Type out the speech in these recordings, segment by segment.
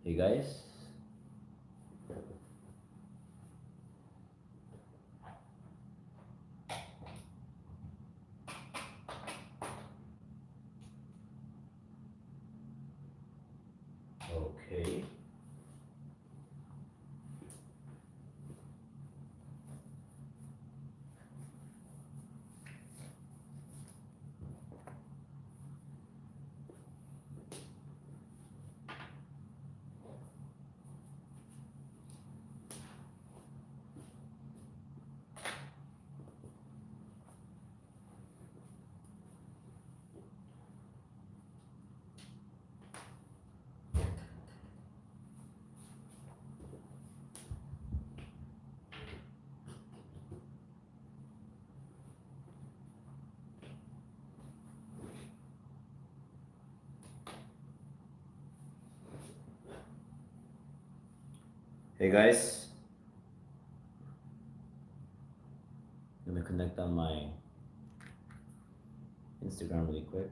Hey guys. Okay. Hey guys. I'm gonna connect on my Instagram really quick.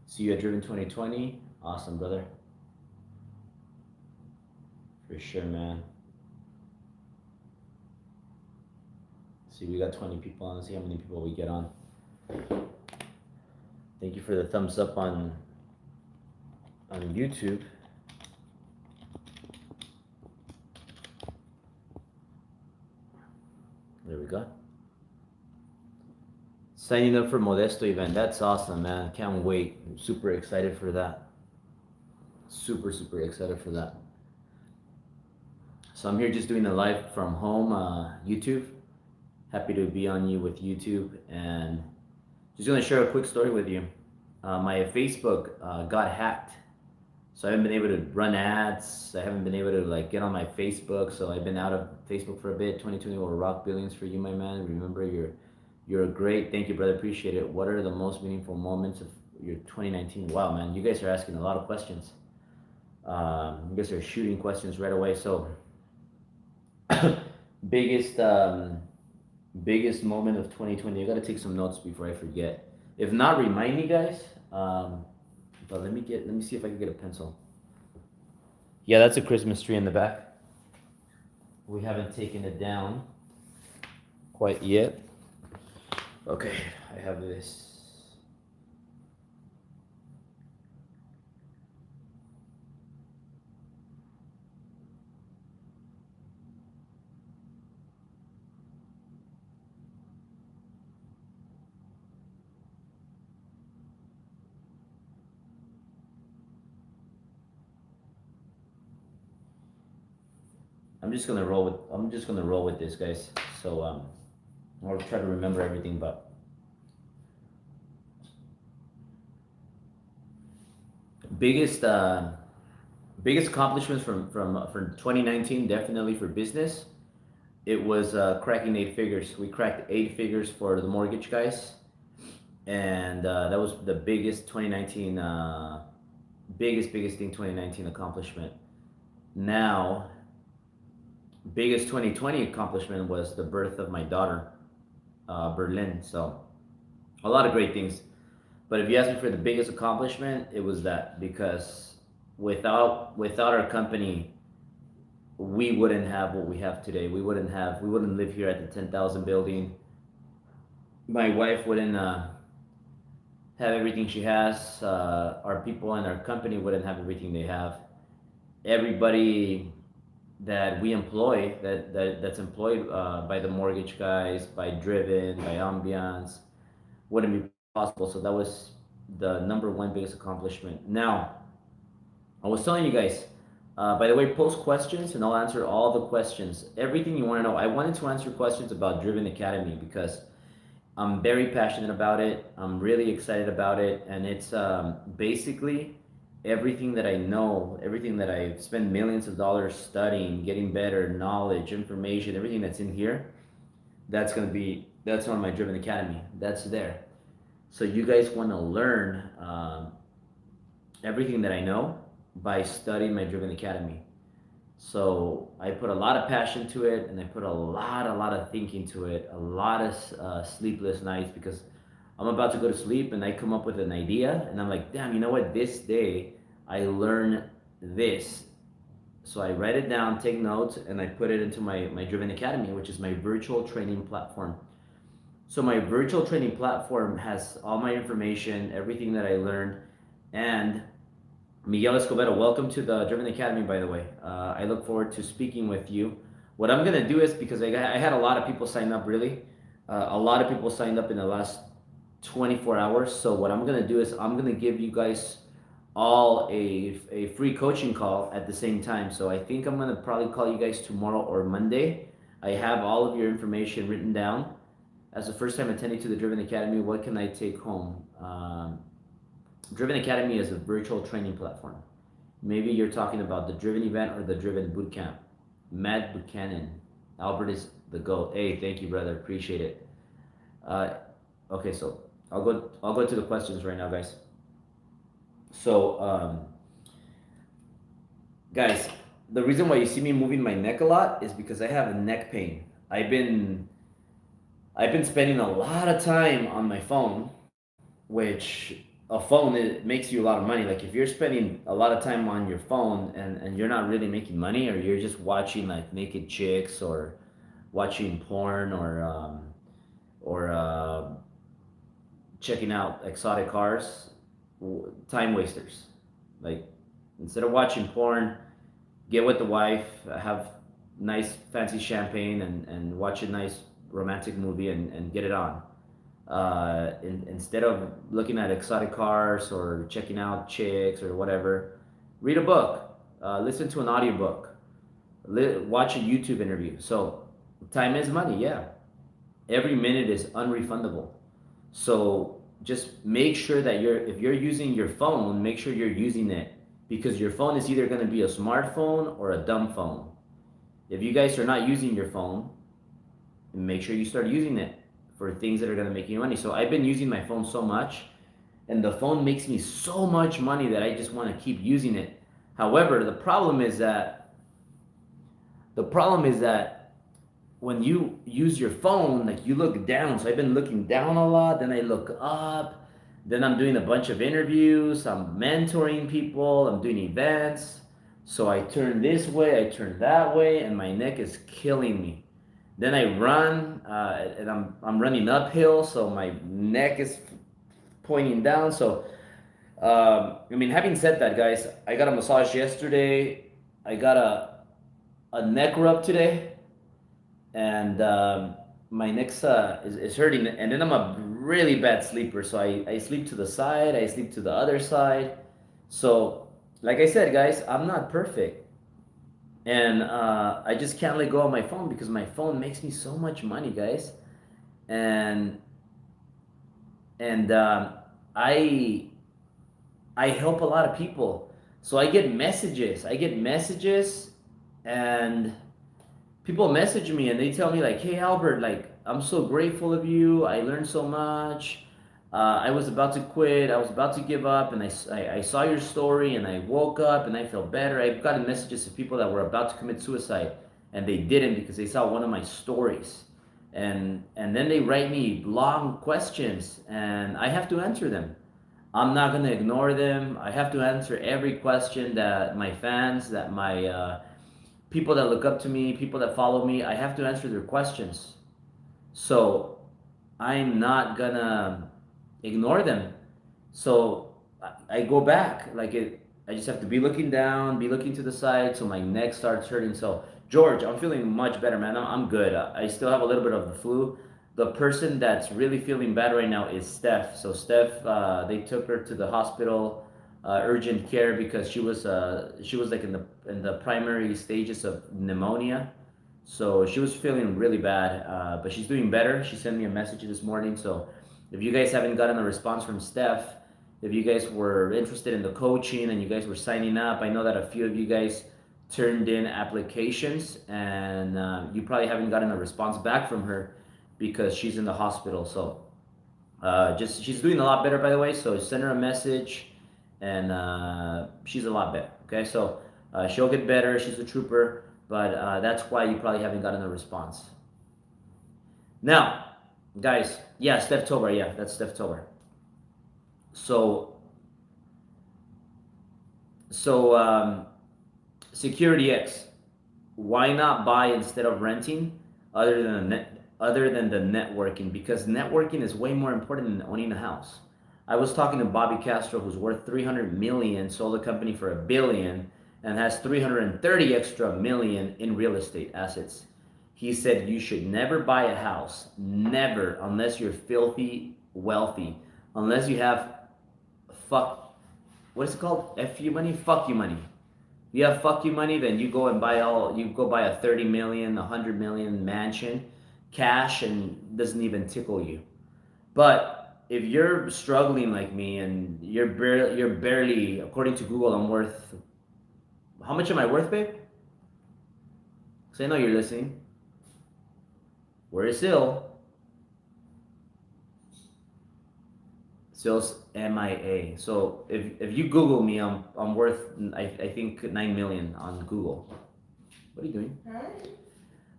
See you at Driven 2020. Awesome, brother. For sure, man. See, we got 20 people on. Let's see how many people we get on. Thank you for the thumbs up on YouTube. There we go. Signing up for Modesto event. That's awesome, man. Can't wait. I'm super excited for that. Super excited for that. So I'm here just doing a live from home, YouTube. Happy to be on you with YouTube, and just gonna share a quick story with you. My Facebook got hacked, so I haven't been able to run ads. I haven't been able to like get on my Facebook, so I've been out of Facebook for a bit. 2020 will rock billions for you, my man. Remember, you're great. Thank you, brother. Appreciate it. What are the most meaningful moments of your 2019? Wow, man, you guys are asking a lot of questions. You guys are shooting questions right away. So, biggest biggest moment of 2020. I gotta take some notes before I forget. If not, remind me, guys. But let me see if I can get a pencil. Yeah, that's a Christmas tree in the back. We haven't taken it down quite yet. Okay, I have this. I'm just gonna roll with this, guys. So I'll try to remember everything, but biggest biggest accomplishments from 2019, definitely for business. It was cracking 8 figures. We cracked 8 figures for the mortgage guys, and that was the biggest 2019 biggest thing 2019 accomplishment. Now, biggest 2020 accomplishment was the birth of my daughter, Berlin. So a lot of great things. But if you ask me for the biggest accomplishment, it was that, because without our company, we wouldn't have what we have today. We wouldn't live here at the 10,000 building. My wife wouldn't have everything she has. Our people in our company wouldn't have everything they have. Everybody that we employ, that's employed by the mortgage guys, by Driven, by Ambiance, wouldn't be possible. So that was the number one biggest accomplishment. Now, I was telling you guys, By the way, post questions and I'll answer all the questions. Everything you want to know. I wanted to answer questions about Driven Academy because I'm very passionate about it. I'm really excited about it. And it's basically everything that I know, everything that I've spent millions of dollars studying, getting better, knowledge, information, everything that's in here. That's on my Driven Academy. That's there. So you guys want to learn everything that I know by studying my Driven Academy. So I put a lot of passion to it, and I put a lot of thinking to it, a lot of sleepless nights because I'm about to go to sleep and I come up with an idea, and I'm like, damn, you know what? This day I learn this. So I write it down, take notes, and I put it into my Driven Academy, which is my virtual training platform. So my virtual training platform has all my information, everything that I learned, and Miguel Escobedo, welcome to the Driven Academy, by the way. I look forward to speaking with you. What I'm going to do is because I had a lot of people sign up, really. A lot of people signed up in the last 24 hours. So, what I'm going to do is I'm going to give you guys all a free coaching call at the same time. So, I think I'm going to probably call you guys tomorrow or Monday. I have all of your information written down. As the first time attending to the Driven Academy, what can I take home? Driven Academy is a virtual training platform. Maybe you're talking about the Driven event or the Driven bootcamp. Matt Buchanan, Albert is the GOAT. Hey, thank you, brother. Appreciate it. Uh, okay, so I'll go to the questions right now, guys. So, guys, the reason why you see me moving my neck a lot is because I have a neck pain. I've been spending a lot of time on my phone, which a phone it makes you a lot of money. Like if you're spending a lot of time on your phone and you're not really making money, or you're just watching like naked chicks or watching porn or checking out exotic cars, time wasters. Like instead of watching porn, get with the wife, have nice fancy champagne and watch a nice romantic movie and get it on. Instead of looking at exotic cars or checking out chicks or whatever, read a book, listen to an audiobook, watch a YouTube interview. So time is money, yeah. Every minute is unrefundable. So just make sure that if you're using your phone, make sure you're using it, because your phone is either going to be a smartphone or a dumb phone. If you guys are not using your phone, make sure you start using it for things that are going to make you money. So I've been using my phone so much, and the phone makes me so much money that I just want to keep using it. However, the problem is that when you use your phone, like you look down. So I've been looking down a lot, then I look up, then I'm doing a bunch of interviews, I'm mentoring people, I'm doing events. So I turn this way, I turn that way, and my neck is killing me. Then I run, and I'm running uphill, so my neck is pointing down. So, I mean, having said that, guys, I got a massage yesterday. I got a neck rub today, and my neck's is hurting. And then I'm a really bad sleeper, so I sleep to the side, I sleep to the other side. So, like I said, guys, I'm not perfect, and I just can't let go of my phone because my phone makes me so much money, guys, and and I I help a lot of people, so I get messages, and people message me and they tell me like, "Hey Albert, like I'm so grateful of you. I learned so much. I was about to quit. I was about to give up, and I saw your story, and I woke up, and I felt better." I've gotten messages of people that were about to commit suicide, and they didn't because they saw one of my stories, and then they write me long questions, and I have to answer them. I'm not gonna ignore them. I have to answer every question that my fans, that my people that look up to me, people that follow me, I have to answer their questions. So I'm not gonna ignore them. So I go back. I just have to be looking down, be looking to the side, so my neck starts hurting. So George, I'm feeling much better, man. I'm good. I still have a little bit of the flu. The person that's really feeling bad right now is Steph. So Steph, they took her to the hospital. urgent care because she was like in the primary stages of pneumonia, so she was feeling really bad. But she's doing better. She sent me a message this morning. So if you guys haven't gotten a response from Steph, if you guys were interested in the coaching and you guys were signing up, I know that a few of you guys turned in applications, and you probably haven't gotten a response back from her because she's in the hospital. So just she's doing a lot better, by the way. So send her a message, and she's a lot better. Okay, so she'll get better. She's a trooper, but that's why you probably haven't gotten a response. Now, guys, yeah, Steph Tober, yeah, that's Steph Tober. So, so Security X, why not buy instead of renting? Other than the networking, because networking is way more important than owning a house. I was talking to Bobby Castro, who's worth 300 million, sold a company for $1 billion, and has 330 extra million in real estate assets. He said you should never buy a house, never, unless you're filthy wealthy, unless you have fuck, what is it called? F you money, fuck you money. You have fuck you money, then you go buy a 30 million, 100 million mansion, cash, and doesn't even tickle you. But if you're struggling like me and you're barely, according to Google, I'm worth, how much am I worth, babe? Because I know you're listening. Where is Sil? Sil's MIA. So if you Google me, I'm worth I think 9 million on Google. What are you doing?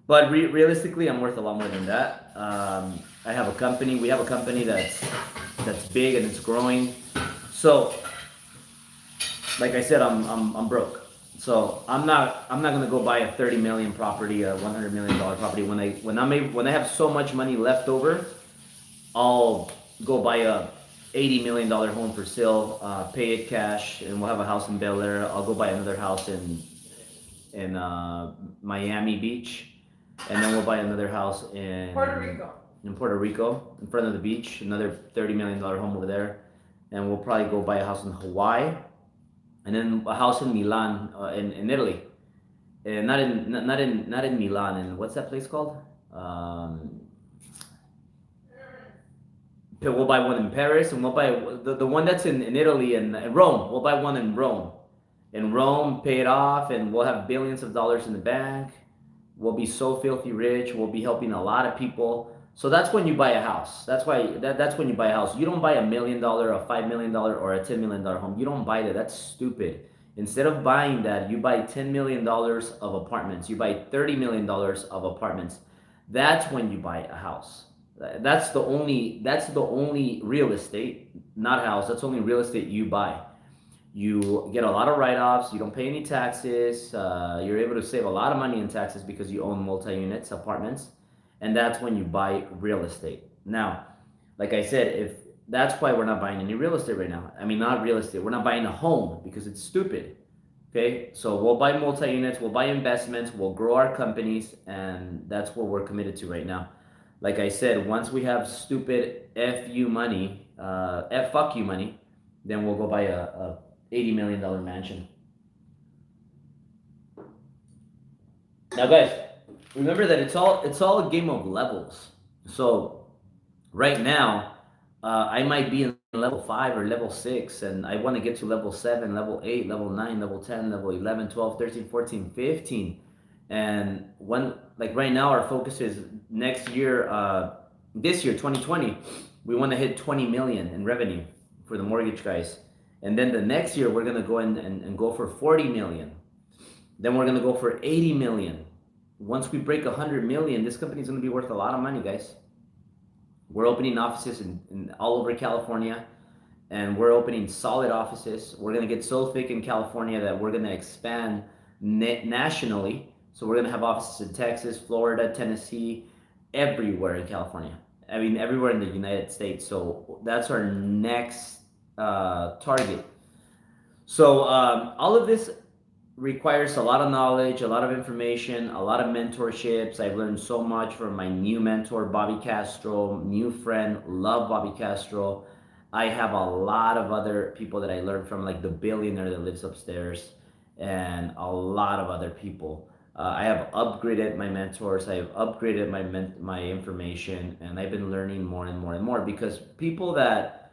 But realistically, I'm worth a lot more than that. I have a company. We have a company that's big and it's growing. So, like I said, I'm broke. So I'm not gonna go buy a 30 million property, a $100 million property. When I have so much money left over, I'll go buy a $80 million home for sale, pay it cash, and we'll have a house in Bel Air. I'll go buy another house in Miami Beach, and then we'll buy another house in Puerto Rico, in front of the beach, another $30 million home over there, and we'll probably go buy a house in Hawaii, and then a house in Milan, in Italy, and not in Milan. And what's that place called? We'll buy one in Paris, and we'll buy the one that's in Italy and Rome. We'll buy one in Rome. In Rome, pay it off, and we'll have billions of dollars in the bank. We'll be so filthy rich. We'll be helping a lot of people. So that's when you buy a house. That's when you buy a house. You don't buy $1 million, a $5 million, or a $10 million home. You don't buy that. That's stupid. Instead of buying that, you buy $10 million of apartments. You buy $30 million of apartments. That's when you buy a house. That's the only real estate, not house. That's only real estate you buy. You get a lot of write-offs. You don't pay any taxes. You're able to save a lot of money in taxes because you own multi-units, apartments, and that's when you buy real estate. Now, like I said, if that's why we're not buying any real estate right now. I mean, not real estate. We're not buying a home because it's stupid. Okay, so we'll buy multi-units. We'll buy investments. We'll grow our companies, and that's what we're committed to right now. Like I said, once we have stupid fuck you money, then we'll go buy a $80 million mansion. Now, guys, remember that it's all a game of levels. So right now, I might be in level 5 or level 6, and I want to get to level 7, level 8, level 9, level 10, level 11, 12, 13, 14, 15. And like right now, our focus is next year, this year, 2020, we want to hit 20 million in revenue for the mortgage guys. And then the next year, we're going to go in and go for 40 million. Then we're going to go for 80 million. Once we break 100 million, this company is going to be worth a lot of money, guys. We're opening offices in all over California, and we're opening solid offices. We're going to get so thick in California that we're going to expand nationally. So we're going to have offices in Texas, Florida, Tennessee, everywhere in California. I mean, everywhere in the United States. So that's our next target. So all of this requires a lot of knowledge, a lot of information, a lot of mentorships. I've learned so much from my new mentor, Bobby Castro, new friend, love Bobby Castro. I have a lot of other people that I learned from, like the billionaire that lives upstairs, and a lot of other people. I have upgraded my mentors. I have upgraded my information, and I've been learning more and more and more, because people that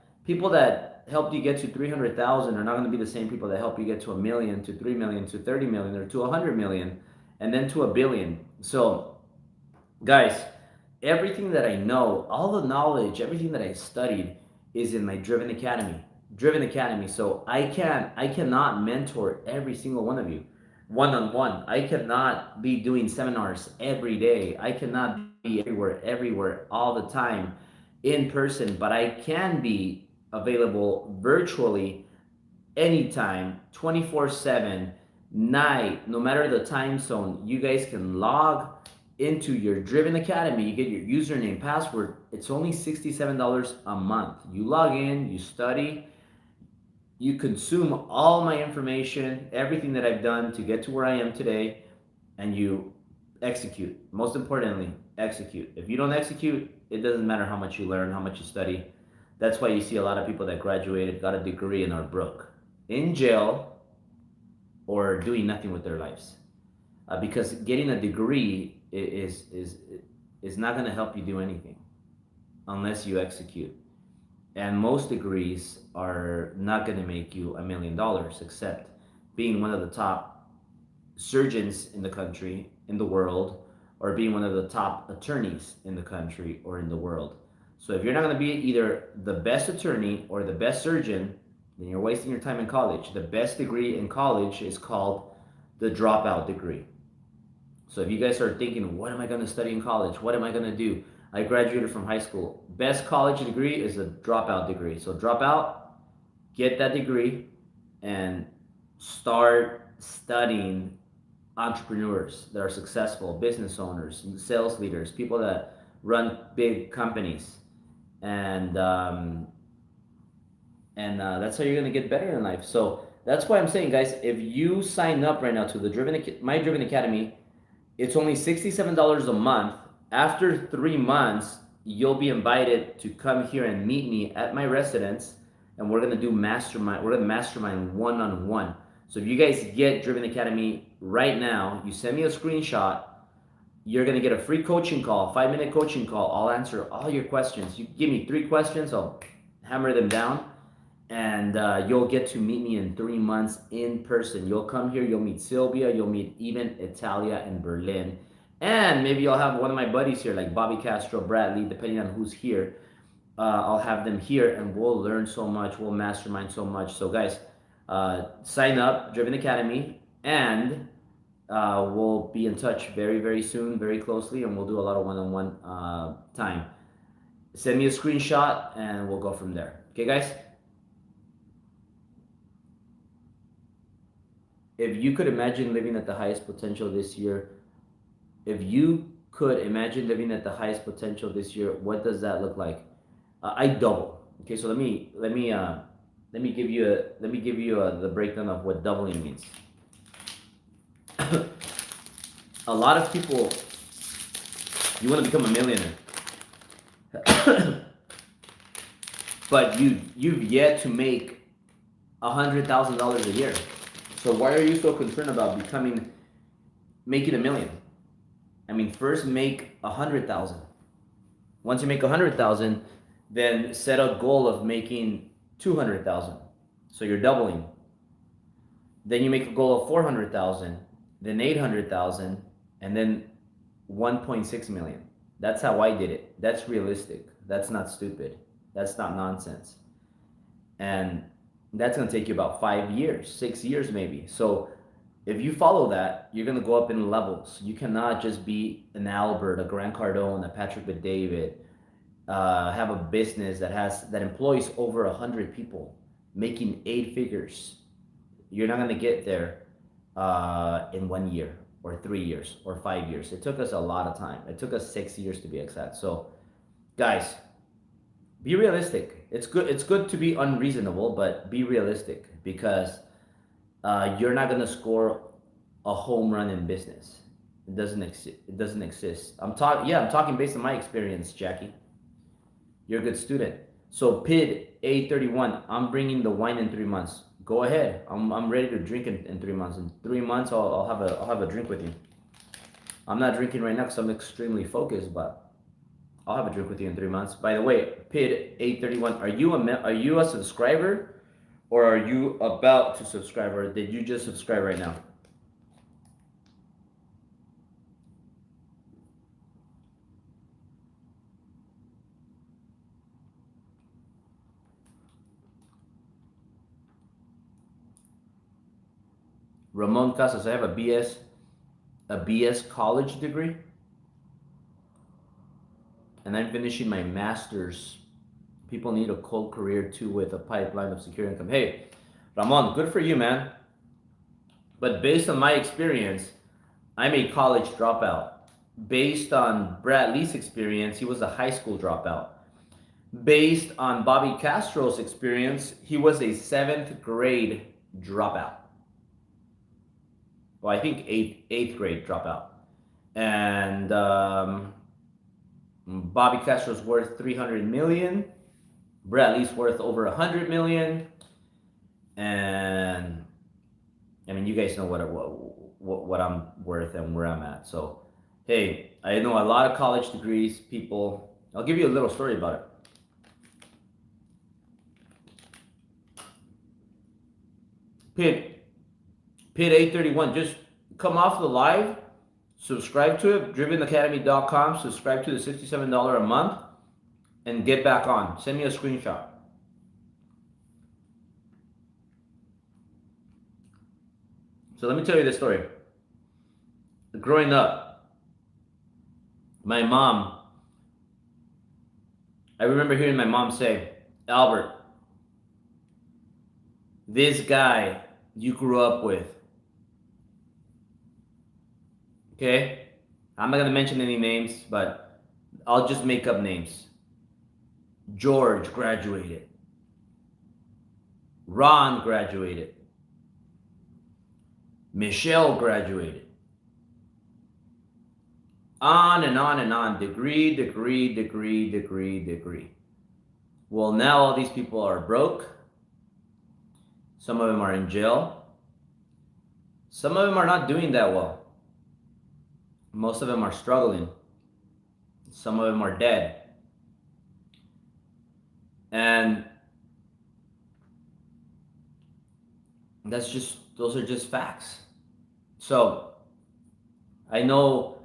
helped you get to 300,000 are not going to be the same people that help you get to a million, to 3 million, to 30 million, or to 100 million, and then to a billion. So, guys, everything that I know, all the knowledge, everything that I studied is in my Driven Academy. Driven Academy. So I cannot mentor every single one of you one on one. I cannot be doing seminars every day. I cannot be everywhere all the time in person, but I can be available virtually anytime, 24/7, night, no matter the time zone. You guys can log into your Driven Academy. You get your username, password. It's only $67 a month. You log in, you study, you consume all my information, everything that I've done to get to where I am today, and you execute. Most importantly, execute. If you don't execute, it doesn't matter how much you learn, how much you study. That's why you see a lot of people that graduated, got a degree, and are broke, in jail, or doing nothing with their lives. Because getting a degree is not going to help you do anything unless you execute. And most degrees are not going to make you $1 million, except being one of the top surgeons in the country, in the world, or being one of the top attorneys in the country or in the world. So if you're not going to be either the best attorney or the best surgeon, then you're wasting your time in college. The best degree in college is called the dropout degree. So if you guys are thinking, what am I going to study in college? What am I going to do? I graduated from high school. Best college degree is a dropout degree. So drop out, get that degree, and start studying entrepreneurs that are successful, business owners, sales leaders, people that run big companies, and that's how you're gonna get better in life. So that's why I'm saying, guys, if you sign up right now to the My Driven Academy, it's only $67 a month. After 3 months, you'll be invited to come here and meet me at my residence, and we're gonna do mastermind. We're gonna mastermind one-on-one. So if you guys get Driven Academy right now, you send me a screenshot. You're gonna get a free coaching call, 5-minute coaching call. I'll answer all your questions. You give me 3 questions, I'll hammer them down, and you'll get to meet me in 3 months in person. You'll come here, you'll meet Sylvia, you'll meet even Italia and Berlin, and maybe you'll have one of my buddies here, like Bobby Castro, Bradley, depending on who's here. I'll have them here, and we'll learn so much, we'll mastermind so much. So guys, sign up, Driven Academy, and we'll be in touch very, very soon, very closely, and we'll do a lot of one-on-one time. Send me a screenshot, and we'll go from there. Okay, guys? If you could imagine living at the highest potential this year, if you could imagine living at the highest potential this year, what does that look like? I double. Okay, so let me give you the breakdown of what doubling means. A lot of people, you want to become a millionaire, but you've yet to make $100,000 a year. So why are you so concerned about making $1 million? I mean, first make 100,000. Once you make 100,000, then set a goal of making 200,000. So you're doubling. Then you make a goal of 400,000, then 800,000, and then 1.6 million. That's how I did it. That's realistic. That's not stupid. That's not nonsense. And that's going to take you about 5 years, 6 years maybe. So if you follow that, you're going to go up in levels. You cannot just be an Albert, a Grant Cardone, a Patrick Bet-David, have a business that employs over 100 people, making 8 figures. You're not going to get there in 1 year or 3 years or 5 years. It took us a lot of time. It took us 6 years to be exact. So, guys, be realistic. It's good to be unreasonable, but be realistic, because you're not gonna score a home run in business. It doesn't exist. I'm talking based on my experience, Jackie. You're a good student. So PID 831, I'm bringing the wine in 3 months. Go ahead. I'm ready to drink in 3 months. In 3 months, I'll have a drink with you. I'm not drinking right now because I'm extremely focused, but I'll have a drink with you in 3 months. By the way, PID 831, are you a subscriber, or are you about to subscribe, or did you just subscribe right now? Ramon Casas, I have a BS college degree, and I'm finishing my master's. People need a cold career too with a pipeline of secure income. Hey, Ramon, good for you, man. But based on my experience, I'm a college dropout. Based on Brad Lee's experience, he was a high school dropout. Based on Bobby Castro's experience, he was a seventh grade dropout. Well, I think eighth grade dropout. And Bobby Castro's worth 300 million. Bradley's worth over 100 million. And I mean, you guys know what I'm worth and where I'm at. So, hey, I know a lot of college degrees. People, I'll give you a little story about it. Pit 831, just come off the live, subscribe to it, drivenacademy.com, subscribe to the $67 a month, and get back on. Send me a screenshot. So let me tell you this story. Growing up, my mom, I remember hearing my mom say, Albert, this guy you grew up with, okay? I'm not gonna mention any names, but I'll just make up names. George graduated. Ron graduated. Michelle graduated. On and on and on. Degree. Well, now all these people are broke. Some of them are in jail. Some of them are not doing that well. Most of them are struggling. Some of them are dead. And those are just facts. So I know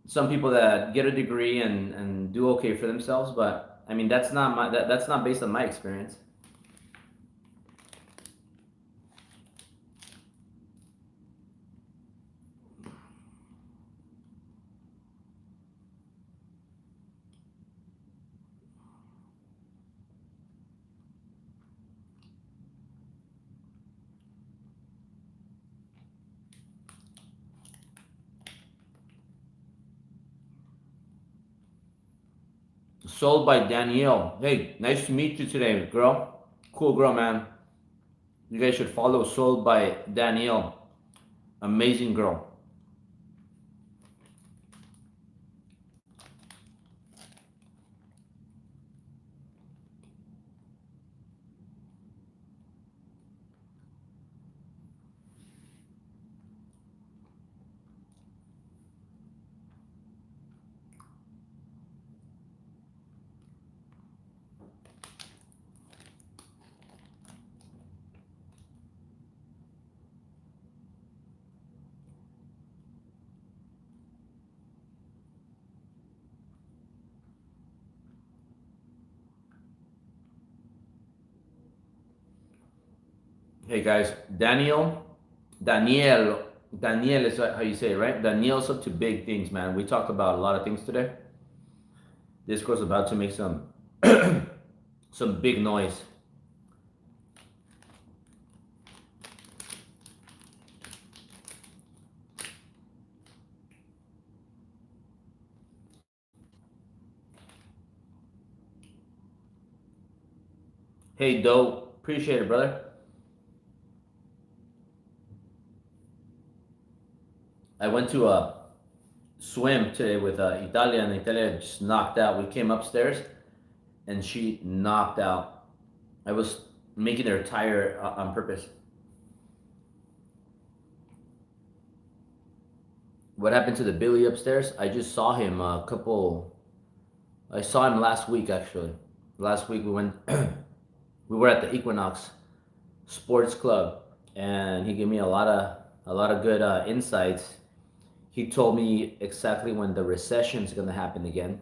some people that get a degree and do okay for themselves, but I mean that's not based on my experience. Sold by Danielle. Hey, nice to meet you today, girl. Cool girl, man. You guys should follow Sold by Danielle. Amazing girl. Hey guys, Daniel is how you say it, right? Daniel's up to big things, man. We talked about a lot of things today. This girl's about to make some some big noise. Hey Doe, appreciate it, brother. I went to a swim today with Italia, and Italia just knocked out. We came upstairs, and she knocked out. I was making her tired on purpose. What happened to the Billy upstairs? I just saw him a couple. I saw him last week actually. Last week we went. We were at the Equinox Sports Club, and he gave me a lot of good insights. He told me exactly when the recession is going to happen again,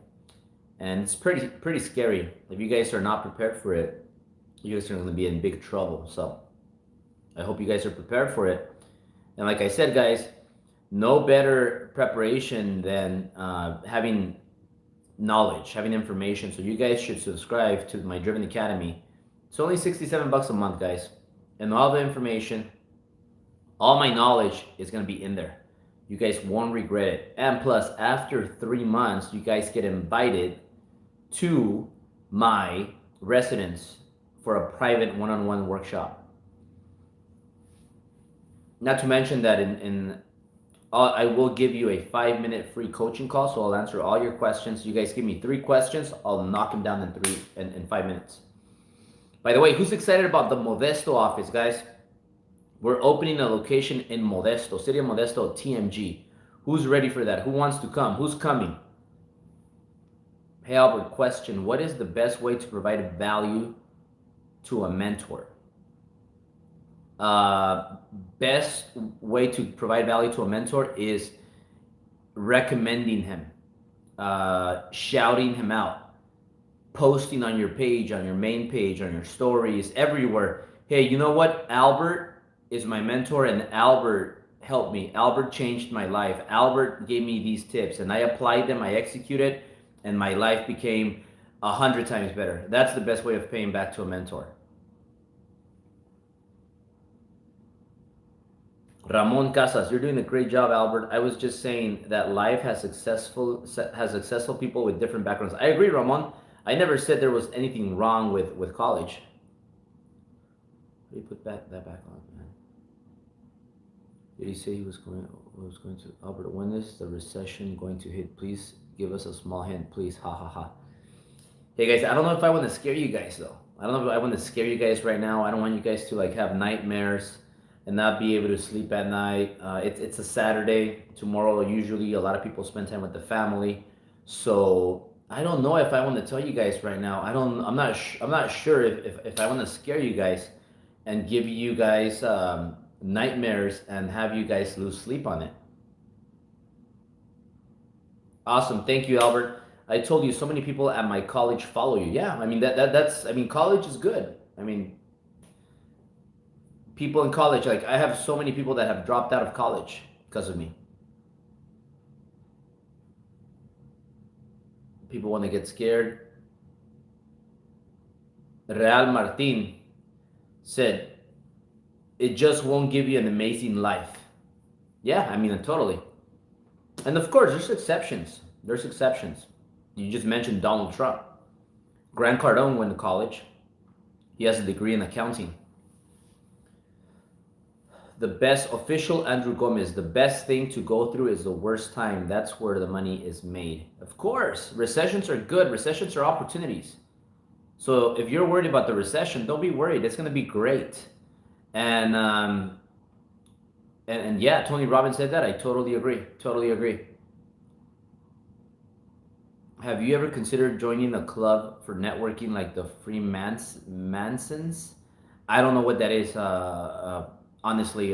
and it's pretty scary. If you guys are not prepared for it, you guys are going to be in big trouble. So I hope you guys are prepared for it. And like I said, guys, no better preparation than having knowledge, having information. So you guys should subscribe to my Driven Academy. It's only $67 a month, guys, and all the information, all my knowledge is going to be in there. You guys won't regret it. And plus, after 3 months, you guys get invited to my residence for a private one-on-one workshop. Not to mention that I will give you a 5-minute free coaching call, so I'll answer all your questions. You guys give me 3 questions, I'll knock them down in 5 minutes. By the way, who's excited about the Modesto office, guys? We're opening a location in Modesto, City of Modesto, TMG. Who's ready for that? Who wants to come? Who's coming? Hey Albert, question. What is the best way to provide value to a mentor? Best way to provide value to a mentor is recommending him, shouting him out, posting on your page, on your main page, on your stories, everywhere. Hey, you know what? Albert is my mentor, and Albert helped me. Albert changed my life. Albert gave me these tips, and I applied them, I executed, and my life became 100 times better. That's the best way of paying back to a mentor. Ramon Casas, you're doing a great job, Albert. I was just saying that life has successful people with different backgrounds. I agree, Ramon. I never said there was anything wrong with college. How do you put that back on, man? Did he say he was going to Albert? When is the recession going to hit? Please give us a small hint, please. Ha ha ha. Hey guys, I don't know if I want to scare you guys though. I don't know if I want to scare you guys right now. I don't want you guys to like have nightmares and not be able to sleep at night. It's a Saturday. Tomorrow, usually a lot of people spend time with the family. So I don't know if I want to tell you guys right now. I'm not sure if I want to scare you guys and give you guys nightmares and have you guys lose sleep on it. Awesome, thank you, Albert. I told you so many people at my college follow you. Yeah, I mean that's college is good. I mean, people in college, like I have so many people that have dropped out of college because of me. People want to get scared. Real Martin said, it just won't give you an amazing life. Yeah, I mean, totally. And of course, there's exceptions. There's exceptions. You just mentioned Donald Trump. Grant Cardone went to college. He has a degree in accounting. The best, official Andrew Gomez, the best thing to go through is the worst time. That's where the money is made. Of course, recessions are good. Recessions are opportunities. So if you're worried about the recession, don't be worried. It's going to be great. And yeah, Tony Robbins said that. I totally agree. Totally agree. Have you ever considered joining a club for networking like the Freemasons? I don't know what that is. Honestly,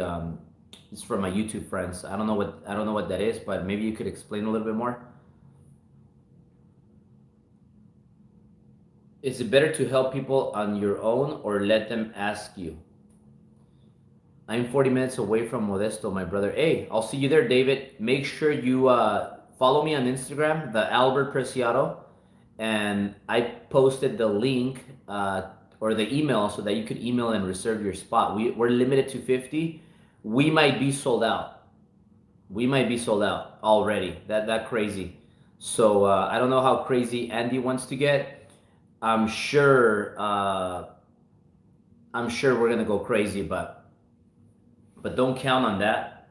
it's from my YouTube friends. I don't know what that is, but maybe you could explain a little bit more. Is it better to help people on your own or let them ask you? I'm 40 minutes away from Modesto, my brother. Hey, I'll see you there, David. Make sure you follow me on Instagram, the Albert Preciado, and I posted the link or the email so that you could email and reserve your spot. We're limited to 50. We might be sold out. We might be sold out already. That crazy. So I don't know how crazy Andy wants to get. I'm sure we're gonna go crazy, but don't count on that.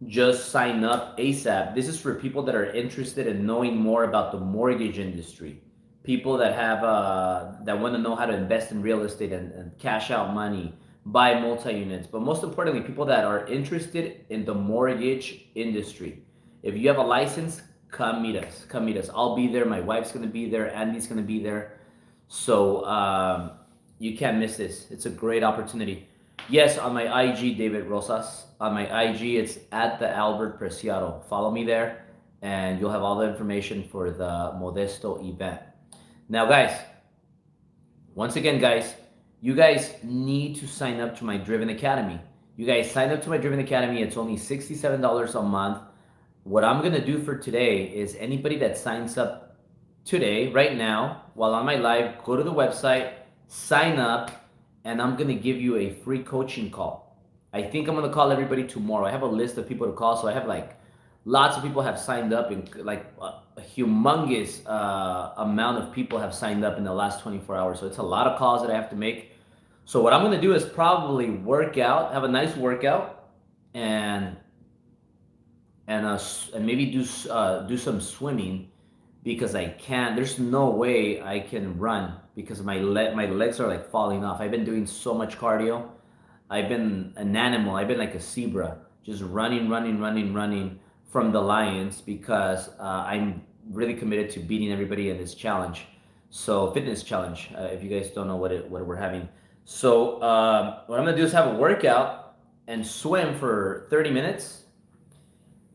Just sign up ASAP. This is for people that are interested in knowing more about the mortgage industry. people that have that want to know how to invest in real estate and cash out money, buy multi-units, but most importantly, people that are interested in the mortgage industry. If you have a license, come meet us. Come meet us. I'll be there. My wife's gonna be there. Andy's gonna be there. So you can't miss this. It's a great opportunity. Yes, on my IG, David Rosas. On my IG, it's at the Albert Preciado. Follow me there, and you'll have all the information for the Modesto event. Now, guys, once again, guys, you guys need to sign up to my Driven Academy. You guys sign up to my Driven Academy. It's only $67 a month. What I'm gonna do for today is anybody that signs up today, right now, while on my live, go to the website, sign up, and I'm gonna give you a free coaching call. I think I'm gonna call everybody tomorrow. I have a list of people to call, so I have like lots of people have signed up, and like a humongous amount of people have signed up in the last 24 hours. So it's a lot of calls that I have to make. So what I'm gonna do is probably work out, have a nice workout, and maybe do some swimming, because I can't. There's no way I can run because my legs are like falling off. I've been doing so much cardio. I've been an animal. I've been like a zebra, just running from the lions, because I'm really committed to beating everybody in this challenge. So fitness challenge. If you guys don't know what we're having. So what I'm gonna do is have a workout and swim for 30 minutes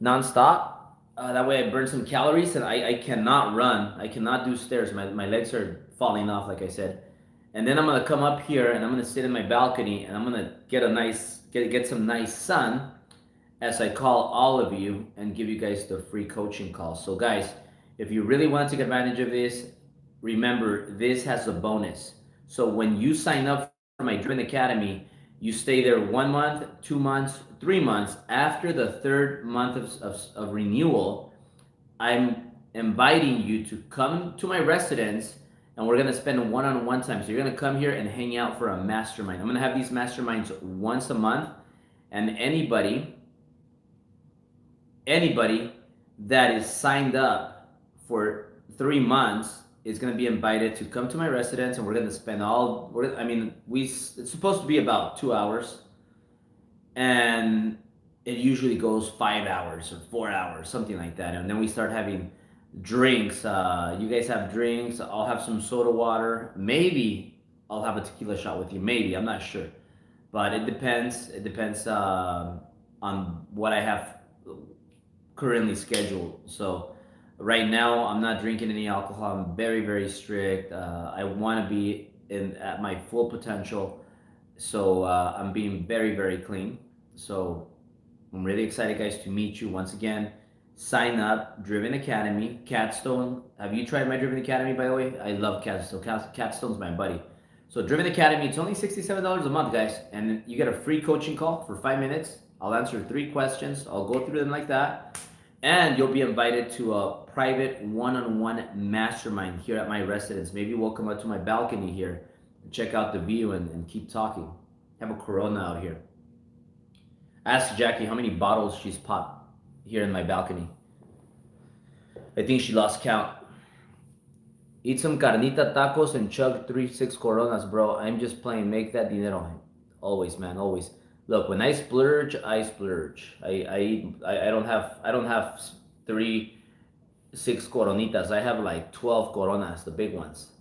nonstop. That way I burn some calories, and I cannot run. I cannot do stairs. My legs are falling off, like I said. And then I'm gonna come up here and I'm gonna sit in my balcony, and I'm gonna get some nice sun as I call all of you and give you guys the free coaching call. So guys, if you really want to take advantage of this, remember this has a bonus. So when you sign up for my Driven Academy, you stay there 1 month, 2 months, 3 months. After the third month of renewal, I'm inviting you to come to my residence, and we're gonna spend one-on-one time. So you're gonna come here and hang out for a mastermind. I'm gonna have these masterminds once a month, and anybody that is signed up for 3 months is going to be invited to come to my residence, and we're going to spend it's supposed to be about 2 hours, and it usually goes 5 hours or 4 hours, something like that. And then we start having drinks. You guys have drinks. I'll have some soda water. Maybe I'll have a tequila shot with you. Maybe, I'm not sure, but it depends. It depends on what I have currently scheduled. So right now I'm not drinking any alcohol. I'm very, very strict. I want to be at my full potential. So I'm being very, very clean. So I'm really excited, guys, to meet you once again. Sign up, Driven Academy, Catstone. Have you tried my Driven Academy, by the way? I love Catstone. Catstone's my buddy. So Driven Academy, it's only $67 a month, guys. And you get a free coaching call for 5 minutes. I'll answer 3 questions. I'll go through them like that. And you'll be invited to a private one-on-one mastermind here at my residence. Maybe we'll come out to my balcony here and check out the view and keep talking. Have a Corona out here. Ask Jackie how many bottles she's popped here in my balcony. I think she lost count. Eat some carnita tacos and chug 3-6 Coronas, bro. I'm just playing. Make that dinero. Always, man, always. Look, when I splurge, I splurge. I don't have 3-6 Coronitas. I have like 12 Coronas, the big ones.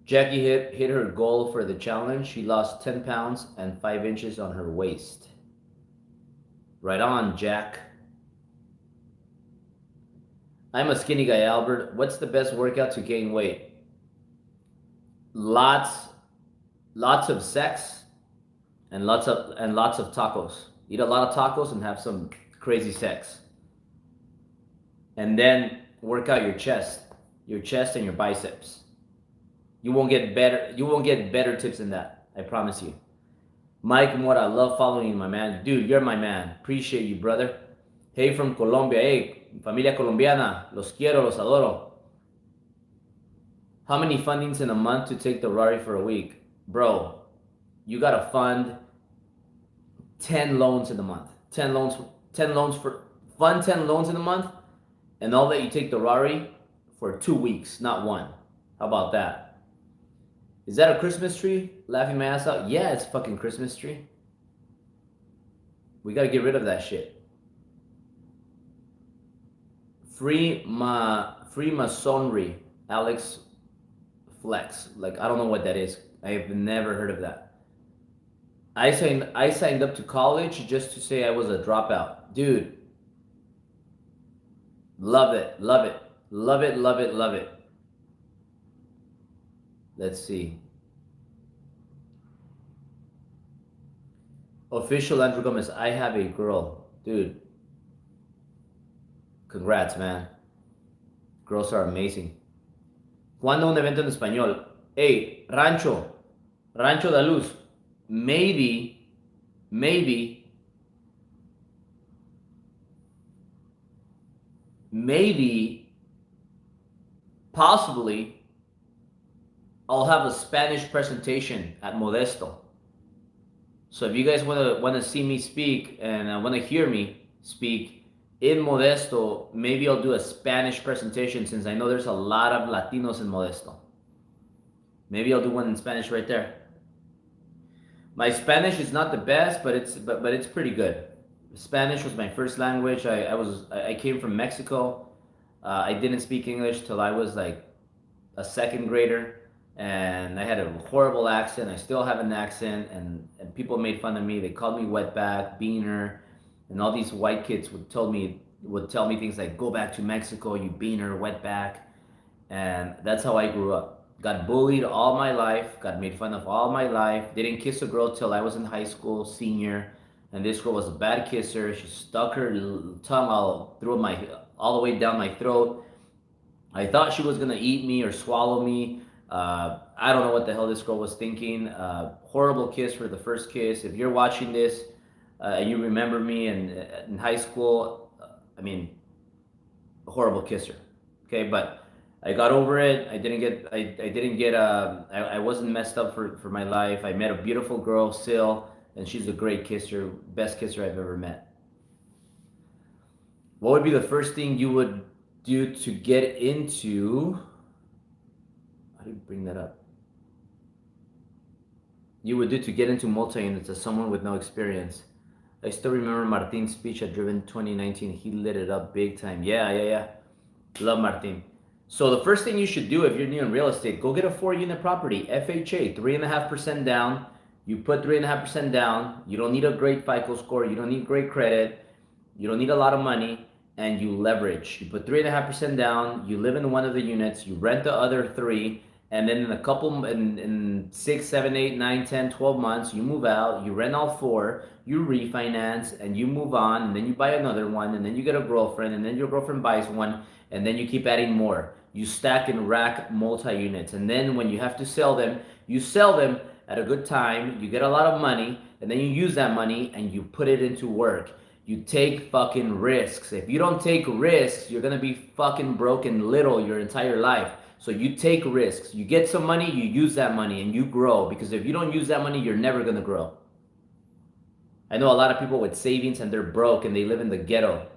Jackie hit her goal for the challenge. She lost 10 pounds and 5 inches on her waist. Right on, Jack. I'm a skinny guy, Albert. What's the best workout to gain weight? Lots of sex and lots of tacos. Eat a lot of tacos and have some crazy sex. And then work out your chest and your biceps. You won't get better tips than that. I promise you. Mike Mora, I love following you, my man. Dude, you're my man. Appreciate you, brother. Hey, from Colombia. Hey, familia colombiana. Los quiero, los adoro. How many fundings in a month to take the Rari for a week? Bro, you gotta fund 10 loans in a month. 10 loans for fun 10 loans in a month, and I'll let you take the Rari for 2 weeks, not one. How about that? Is that a Christmas tree? Laughing my ass out? Yeah, it's a fucking Christmas tree. We gotta get rid of that shit. Freemasonry, Alex Flex. Like, I don't know what that is. I've never heard of that. I signed up to college just to say I was a dropout. Dude, love it, love it, love it, love it, love it. Let's see. Official Andrew Gomez, I have a girl. Dude, congrats, man. Girls are amazing. ¿Cuándo un evento en español? Hey, Rancho de Luz. Maybe, possibly, I'll have a Spanish presentation at Modesto. So if you guys want to see me speak and want to hear me speak in Modesto, maybe I'll do a Spanish presentation since I know there's a lot of Latinos in Modesto. Maybe I'll do one in Spanish right there. My Spanish is not the best, but it's pretty good. Spanish was my first language. I came from Mexico. I didn't speak English till I was like a second grader, and I had a horrible accent. I still have an accent, and people made fun of me. They called me wetback, beaner, and all these white kids would tell me things like, "Go back to Mexico, you beaner, wetback," and that's how I grew up. Got bullied all my life, got made fun of all my life, didn't kiss a girl till I was in high school, senior, and this girl was a bad kisser. She stuck her tongue all the way down my throat. I thought she was gonna eat me or swallow me. I don't know what the hell this girl was thinking. Horrible kiss for the first kiss. If you're watching this and you remember me in high school, I mean, a horrible kisser. Okay, but I got over it. I wasn't messed up for my life. I met a beautiful girl, Sil, and she's a great kisser, best kisser I've ever met. What would be the first thing you would do to get into? How do you bring that up? You would do to get into multi-units as someone with no experience. I still remember Martin's speech at Driven 2019. He lit it up big time. Yeah. Love Martin. So the first thing you should do if you're new in real estate, go get a 4-unit property, FHA, 3.5% down. You put 3.5% down. You don't need a great FICO score. You don't need great credit. You don't need a lot of money, and you leverage. You put 3.5% down. You live in one of the units. You rent the other 3, and then in 6, 7, 8, 9, 10, 12 months, you move out. You rent all 4. You refinance, and you move on, and then you buy another one, and then you get a girlfriend, and then your girlfriend buys one, and then you keep adding more. You stack and rack multi-units, and then when you have to sell them, you sell them at a good time, you get a lot of money, and then you use that money and you put it into work. You take fucking risks. If you don't take risks, you're gonna be fucking broken little your entire life. So you take risks. You get some money, you use that money, and you grow. Because if you don't use that money, you're never gonna grow. I know a lot of people with savings and they're broke and they live in the ghetto.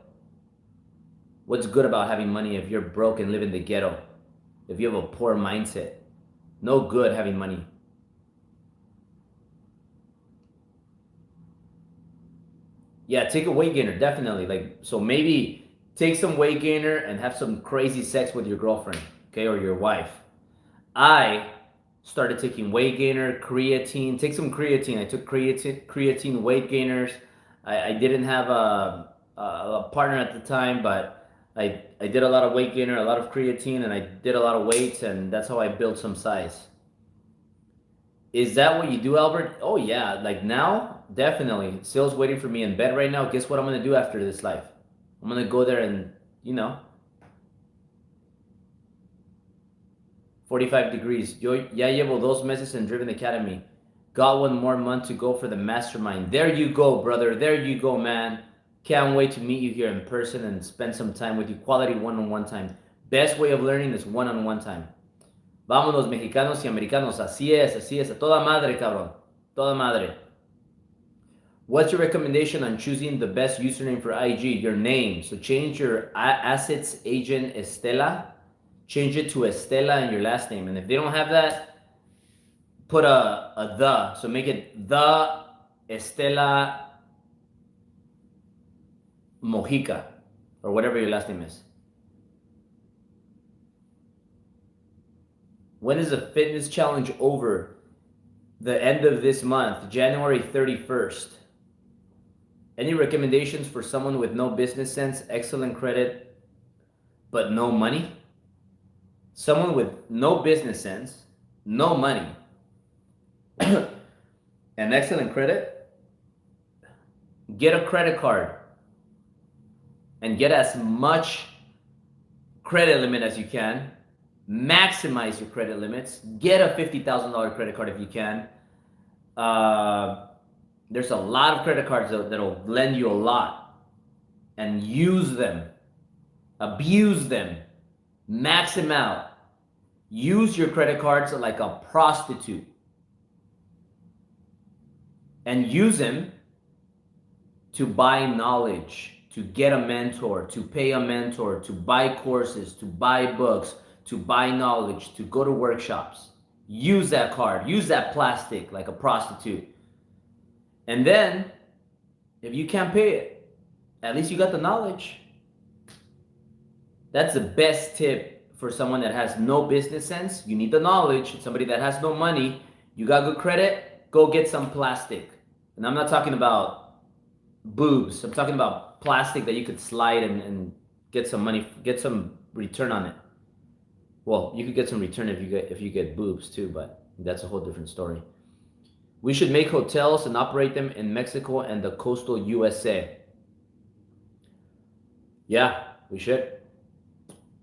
What's good about having money if you're broke and live in the ghetto? If you have a poor mindset? No good having money. Yeah, take a weight gainer, definitely. So maybe take some weight gainer and have some crazy sex with your girlfriend, okay, or your wife. I started taking weight gainer, creatine. Take some creatine. I took creatine weight gainers. I didn't have a partner at the time, but I did a lot of weight gainer, a lot of creatine, and I did a lot of weights, and that's how I built some size. Is that what you do, Albert? Oh yeah, like now, definitely. Sale's waiting for me in bed right now. Guess what I'm gonna do after this life? I'm gonna go there and, 45 degrees. Yo ya llevo 2 meses in Driven Academy. Got 1 more month to go for the mastermind. There you go, brother. There you go, man. Can't wait to meet you here in person and spend some time with you. Quality one-on-one time. Best way of learning is one-on-one time. Vámonos, mexicanos y americanos. Así es. A toda madre, cabrón. Toda madre. What's your recommendation on choosing the best username for IG? Your name. So change your assets agent Estela. Change it to Estela and your last name. And if they don't have that, put a the. So make it the Estela Mojica or whatever your last name is. When is the fitness challenge over? The end of this month, January 31st. Any recommendations for someone with no business sense, excellent credit, but no money? Someone with no business sense, no money, and excellent credit? Get a credit card and get as much credit limit as you can. Maximize your credit limits. Get a $50,000 credit card if you can. There's a lot of credit cards that'll lend you a lot, and use them, abuse them, max them out. Use your credit cards like a prostitute, and use them to buy knowledge, to get a mentor, to pay a mentor, to buy courses, to buy books, to buy knowledge, to go to workshops. Use that card, use that plastic like a prostitute. And then, if you can't pay it, at least you got the knowledge. That's the best tip for someone that has no business sense. You need the knowledge. Somebody that has no money, you got good credit, go get some plastic. And I'm not talking about boobs. I'm talking about plastic that you could slide and get some money, get some return on it. Well, you could get some return if you get boobs too, but that's a whole different story. We should make hotels and operate them in Mexico and the coastal USA. Yeah, we should.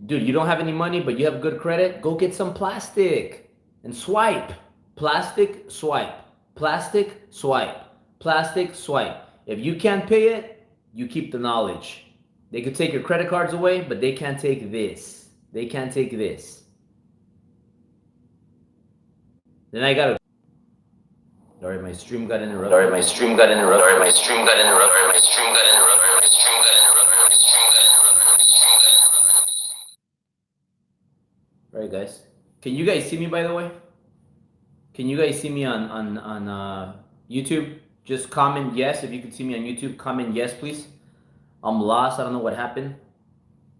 Dude, you don't have any money, but you have good credit? Go get some plastic and swipe. Plastic, swipe. Plastic, swipe. Plastic, swipe. If you can't pay it, you keep the knowledge. They could take your credit cards away, but they can't take this. They can't take this. Then I gotta... Sorry, my stream got interrupted. All right, guys. Can you guys see me, by the way? Can you guys see me on YouTube? Just comment yes. If you can see me on YouTube, comment yes, please. I'm lost. I don't know what happened.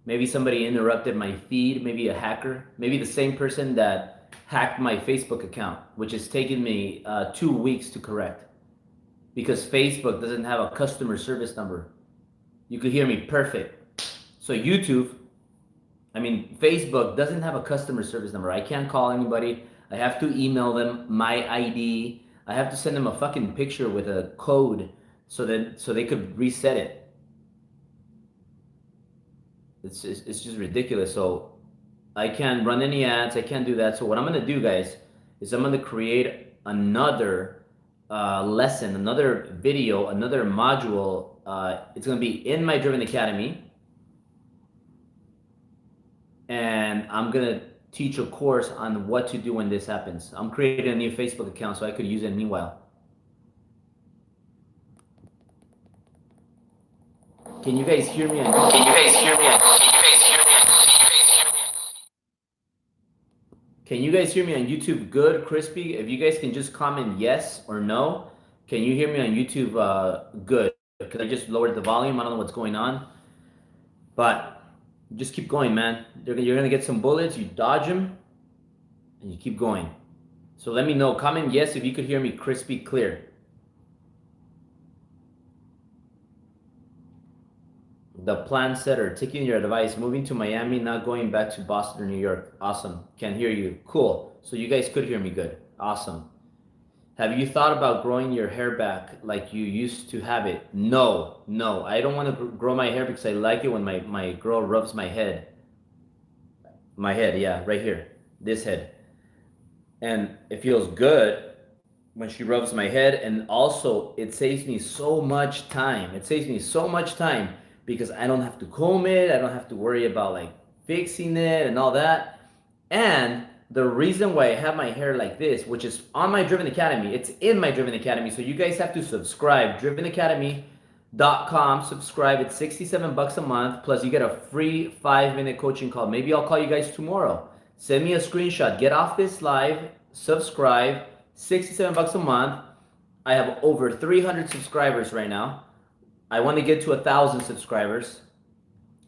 Maybe somebody interrupted my feed. Maybe a hacker. Maybe the same person that hacked my Facebook account, which has taken me 2 weeks to correct, because Facebook doesn't have a customer service number. You could hear me perfect. So Facebook doesn't have a customer service number. I can't call anybody. I have to email them my ID. I have to send them a fucking picture with a code so they could reset it. It's just ridiculous. So I can't run any ads. I can't do that. So what I'm going to do, guys, is I'm going to create another lesson, another video, another module. It's going to be in my Driven Academy. And I'm going to teach a course on what to do when this happens. I'm creating a new Facebook account so I could use it meanwhile. Can you guys hear me? Can you guys hear me on YouTube good, crispy? If you guys can just comment yes or no. Can you hear me on YouTube good? Because I just lowered the volume. I don't know what's going on. But just keep going, man. You're going to get some bullets. You dodge them. And you keep going. So let me know. Comment yes if you could hear me crispy clear. The plan setter, taking your advice, moving to Miami, not going back to Boston or New York. Awesome. Can hear you. Cool. So you guys could hear me good. Awesome. Have you thought about growing your hair back like you used to have it? No. I don't want to grow my hair because I like it when my girl rubs my head. My head, yeah, right here. This head. And it feels good when she rubs my head. And also, it saves me so much time. Because I don't have to comb it. I don't have to worry about like fixing it and all that. And the reason why I have my hair like this, which is on my Driven Academy, it's in my Driven Academy. So you guys have to subscribe. DrivenAcademy.com. Subscribe. It's 67 bucks a month. Plus you get a free 5-minute coaching call. Maybe I'll call you guys tomorrow. Send me a screenshot. Get off this live. Subscribe. 67 bucks a month. I have over 300 subscribers right now. I want to get to 1,000 subscribers.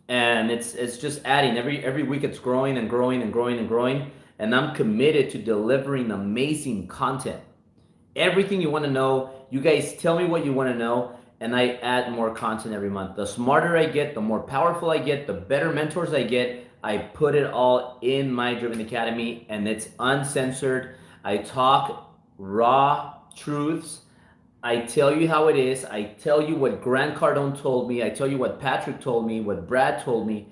And it's just adding. Every week it's growing and growing and growing and growing. And I'm committed to delivering amazing content. Everything you want to know, you guys tell me what you want to know, and I add more content every month. The smarter I get, the more powerful I get, the better mentors I get. I put it all in my Driven Academy, and it's uncensored. I talk raw truths. I tell you how it is. I tell you what Grant Cardone told me. I tell you what Patrick told me, what Brad told me.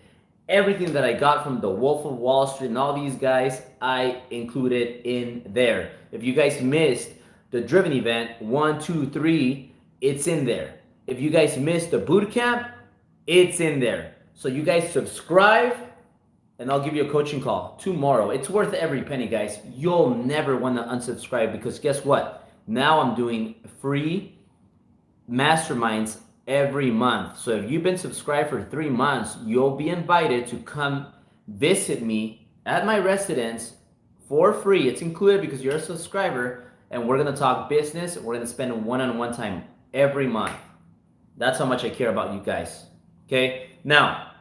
Everything that I got from the Wolf of Wall Street and all these guys, I included in there. If you guys missed the Driven event, 1, 2, 3, it's in there. If you guys missed the boot camp, it's in there. So you guys subscribe, and I'll give you a coaching call tomorrow. It's worth every penny, guys. You'll never want to unsubscribe, because guess what? Now I'm doing free masterminds every month. So if you've been subscribed for 3 months, you'll be invited to come visit me at my residence for free. It's included because you're a subscriber, and we're gonna talk business. We're gonna spend one-on-one time every month. That's how much I care about you guys. Okay? Now,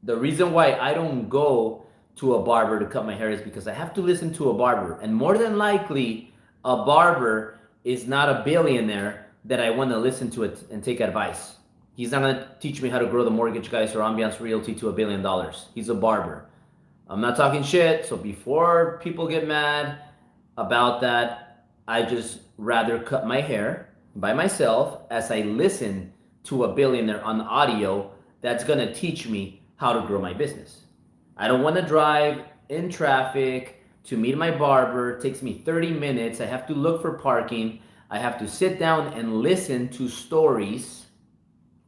the reason why I don't go to a barber to cut my hair is because I have to listen to a barber. And more than likely, a barber is not a billionaire that I want to listen to it and take advice. He's not going to teach me how to grow the mortgage guys or Ambiance Realty to $1 billion. He's a barber. I'm not talking shit, so before people get mad about that, I just rather cut my hair by myself as I listen to a billionaire on audio that's going to teach me how to grow my business. I don't want to drive in traffic to meet my barber. It takes me 30 minutes. I have to look for parking. I have to sit down and listen to stories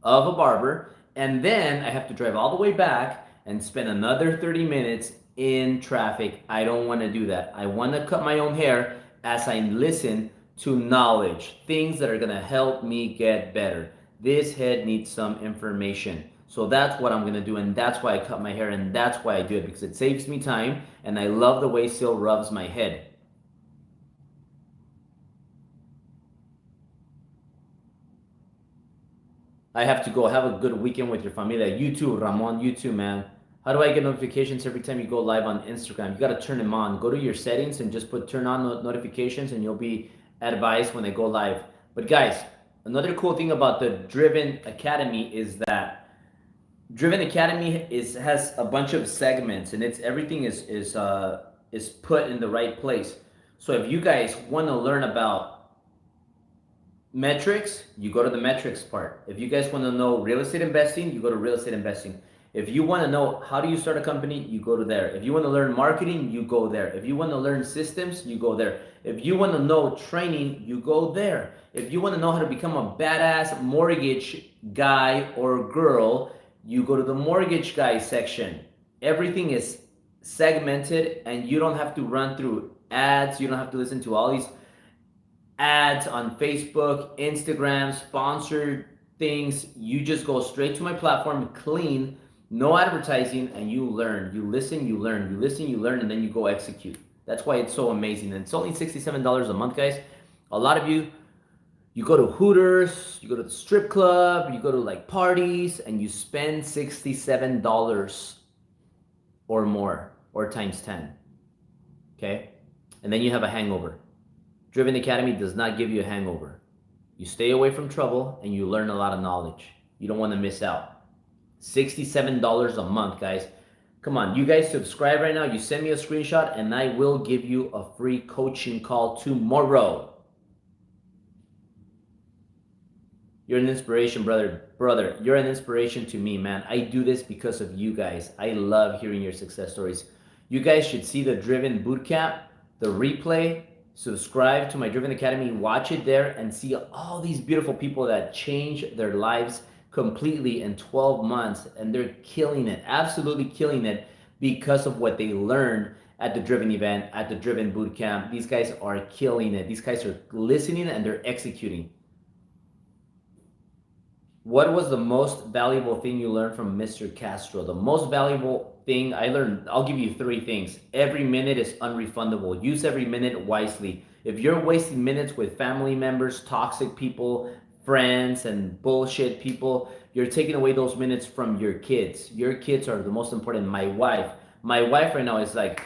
of a barber, and then I have to drive all the way back and spend another 30 minutes in traffic. I don't want to do that. I want to cut my own hair as I listen to knowledge, things that are going to help me get better. This head needs some information. So that's what I'm going to do, and that's why I cut my hair, and that's why I do it, because it saves me time, and I love the way Sil rubs my head. I have to go. Have a good weekend with your familia. You too, Ramon. You too, man. How do I get notifications every time you go live on Instagram? You got to turn them on. Go to your settings and just put turn on notifications, and you'll be advised when I go live. But guys, another cool thing about the Driven Academy is that Driven Academy has a bunch of segments, and everything is put in the right place. So if you guys want to learn about metrics, you go to the metrics part. If you guys want to know real estate investing, you go to real estate investing. If you want to know how do you start a company, you go to there. If you want to learn marketing, you go there. If you want to learn systems, you go there. If you want to know training, you go there. If you want to know how to become a badass mortgage guy or girl, you go to the mortgage guy section. Everything is segmented, and you don't have to run through ads. You don't have to listen to all these ads on Facebook, Instagram, sponsored things. You just go straight to my platform, clean, no advertising, and you learn. You listen, you learn. You listen, you learn, and then you go execute. That's why it's so amazing. And it's only $67 a month, guys. A lot of you go to Hooters, you go to the strip club, you go to like parties, and you spend $67 or more, or times 10. Okay? And then you have a hangover. Driven Academy does not give you a hangover. You stay away from trouble, and you learn a lot of knowledge. You don't want to miss out. $67 a month, guys. Come on, you guys subscribe right now. You send me a screenshot, and I will give you a free coaching call tomorrow. You're an inspiration, brother. Brother, you're an inspiration to me, man. I do this because of you guys. I love hearing your success stories. You guys should see the Driven Bootcamp, the replay. Subscribe to my Driven Academy, watch it there, and see all these beautiful people that change their lives completely in 12 months, and they're killing it, absolutely killing it, because of what they learned at the Driven event, at the Driven boot camp. These guys are killing it. These guys are listening and they're executing. What was the most valuable thing you learned from Mr. Castro? The most valuable thing I learned, I'll give you 3 things. Every minute is unrefundable. Use every minute wisely. If you're wasting minutes with family members, toxic people, friends, and bullshit people, you're taking away those minutes from your kids. Your kids are the most important. My wife right now is like,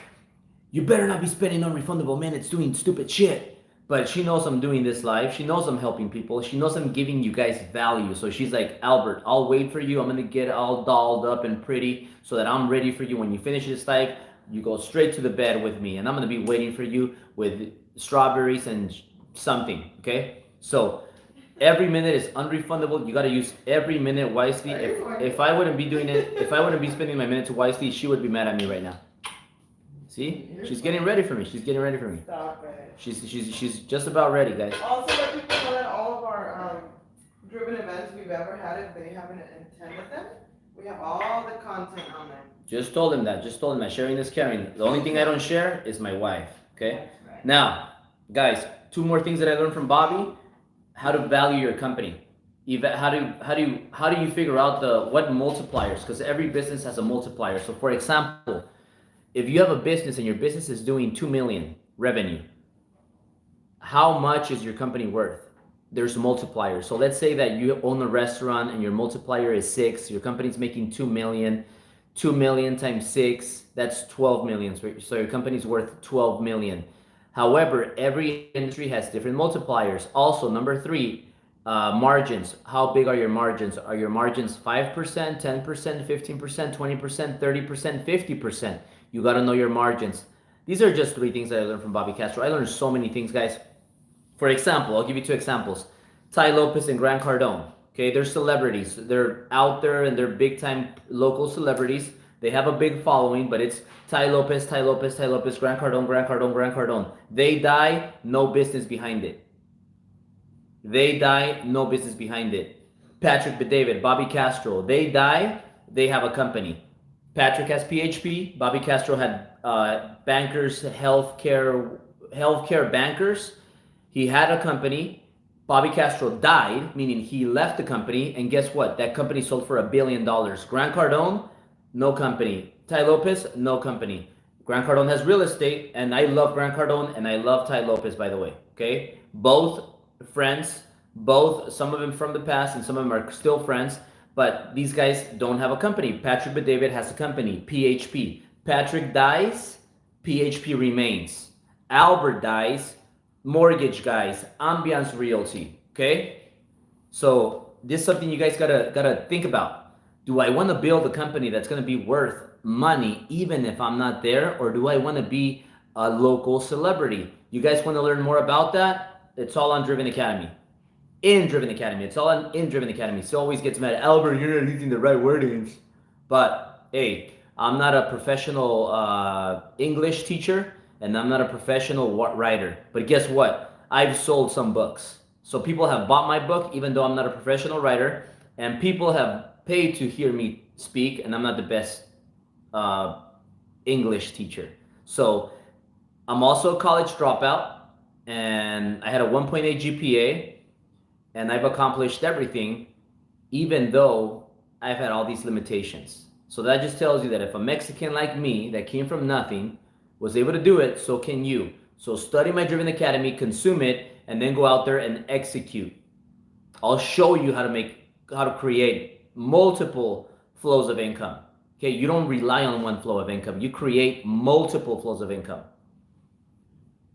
you better not be spending unrefundable minutes doing stupid shit. But she knows I'm doing this live. She knows I'm helping people. She knows I'm giving you guys value. So she's like, Albert, I'll wait for you. I'm going to get all dolled up and pretty so that I'm ready for you. When you finish this live, you go straight to the bed with me. And I'm going to be waiting for you with strawberries and something. Okay? So every minute is unrefundable. You got to use every minute wisely. If I wouldn't be doing it, if I wouldn't be spending my minutes wisely, she would be mad at me right now. See? She's getting ready for me. She's getting ready for me. Stop it. She's just about ready, guys. Also, let people know that all of our driven events we've ever had, if they haven't attended them, we have all the content on them. Just told him that. Sharing is caring. The only thing I don't share is my wife. Okay? Right. Now, guys, 2 more things that I learned from Bobby. How to value your company. How do you figure out what multipliers? Because every business has a multiplier. So for example, if you have a business and your business is doing 2 million revenue, how much is your company worth? There's multipliers. So let's say that you own a restaurant and your multiplier is 6. Your company's making 2 million. 2 million times 6, that's 12 million. So your company's worth 12 million. However, every industry has different multipliers. Also, number 3, margins. How big are your margins? Are your margins 5%, 10%, 15%, 20%, 30%, 50%? You got to know your margins. These are just 3 things that I learned from Bobby Castro. I learned so many things, guys. For example, I'll give you 2 examples. Tai Lopez and Grant Cardone. Okay, they're celebrities. They're out there and they're big time local celebrities. They have a big following, but it's Tai Lopez, Tai Lopez, Tai Lopez, Grant Cardone, Grant Cardone, Grant Cardone. They die, no business behind it. They die, no business behind it. Patrick Bet-David, Bobby Castro. They die, they have a company. Patrick has PHP. Bobby Castro had bankers, healthcare bankers. He had a company. Bobby Castro died, meaning he left the company. And guess what? That company sold for $1 billion. Grant Cardone, no company. Tai Lopez, no company. Grant Cardone has real estate, and I love Grant Cardone, and I love Tai Lopez, by the way. Okay? Both friends, some of them from the past, and some of them are still friends. But these guys don't have a company. Patrick Bet-David has a company, PHP. Patrick dies, PHP remains. Albert dies, mortgage guys, Ambiance Realty. Okay? So this is something you guys gotta think about. Do I want to build a company that's gonna be worth money even if I'm not there, or do I want to be a local celebrity? You guys want to learn more about that? It's all on Driven Academy. In Driven Academy. It's all in Driven Academy. So always gets mad. Albert, you're not using the right wordings. But hey, I'm not a professional English teacher, and I'm not a professional writer. But guess what? I've sold some books. So people have bought my book, even though I'm not a professional writer, and people have paid to hear me speak, and I'm not the best English teacher. So I'm also a college dropout, and I had a 1.8 GPA. And I've accomplished everything, even though I've had all these limitations. So that just tells you that if a Mexican like me that came from nothing was able to do it, so can you. So study my Driven Academy, consume it, and then go out there and execute. I'll show you how to create multiple flows of income. Okay, you don't rely on one flow of income. You create multiple flows of income.